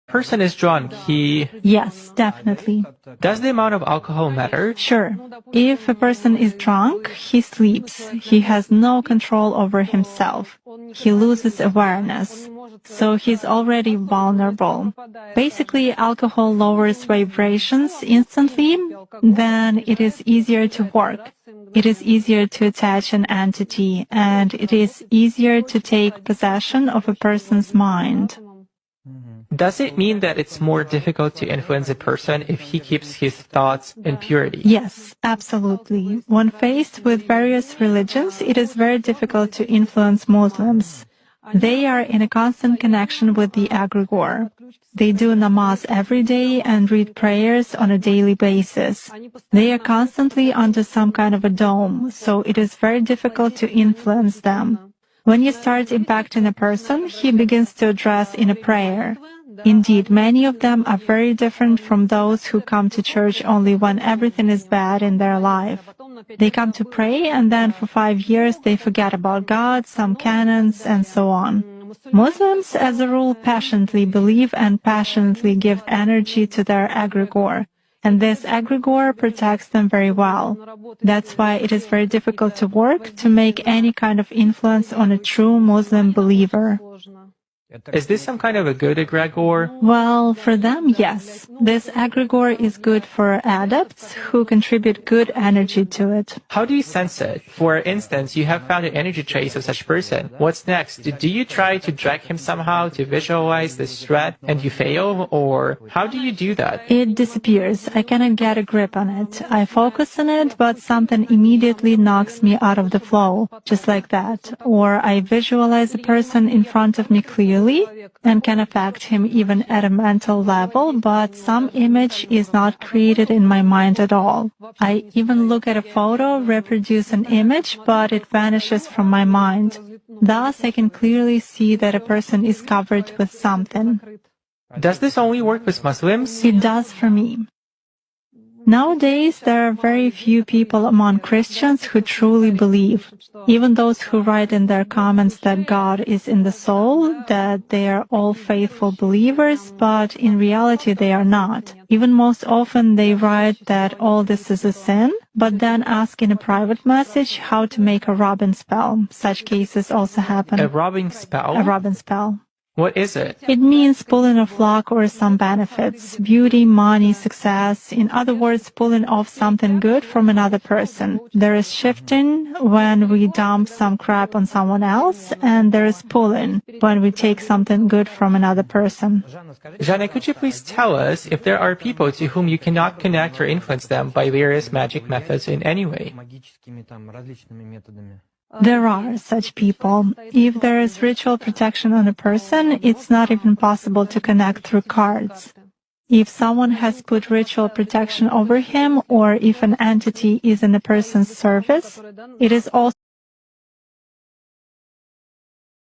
Person is drunk, Yes, definitely. Does the amount of alcohol matter? Sure. If a person is drunk, he sleeps. He has no control over himself. He loses awareness. So he's already vulnerable. Basically, alcohol lowers vibrations instantly, then it is easier to work. It is easier to attach an entity, and it is easier to take possession of a person's mind. Does it mean that it's more difficult to influence a person if he keeps his thoughts in purity? Yes, absolutely. When faced with various religions, it is very difficult to influence Muslims. They are in a constant connection with the egregore. They do namaz every day and read prayers on a daily basis. They are constantly under some kind of a dome, so it is very difficult to influence them. When you start impacting a person, he begins to address in a prayer. Indeed, many of them are very different from those who come to church only when everything is bad in their life. They come to pray, and then for 5 years they forget about God, some canons, and so on. Muslims, as a rule, passionately believe and passionately give energy to their egregore, and this egregore protects them very well. That's why it is very difficult to work to make any kind of influence on a true Muslim believer. Is this some kind of a good egregore? Well, for them, yes. This egregore is good for adepts who contribute good energy to it. How do you sense it? For instance, you have found an energy trace of such person. What's next? Do you try to drag him somehow to visualize this threat and you fail? Or how do you do that? It disappears. I cannot get a grip on it. I focus on it, but something immediately knocks me out of the flow, just like that. Or I visualize a person in front of me clearly and can affect him even at a mental level, but some image is not created in my mind at all. I even look at a photo, reproduce an image, but it vanishes from my mind. Thus, I can clearly see that a person is covered with something. Does this only work with Muslims? It does for me. Nowadays, there are very few people among Christians who truly believe. Even those who write in their comments that God is in the soul, that they are all faithful believers, but in reality they are not. Even most often they write that all this is a sin, but then ask in a private message how to make a rubbing spell. Such cases also happen. A rubbing spell? A rubbing spell. What is it? It means pulling off luck or some benefits, beauty, money, success. In other words, pulling off something good from another person. There is shifting when we dump some crap on someone else, and there is pulling when we take something good from another person. Zhana, could you please tell us if there are people to whom you cannot connect or influence them by various magic methods in any way? There are such people. If there is ritual protection on a person, it's not even possible to connect through cards. If someone has put ritual protection over him, or if an entity is in a person's service, it is also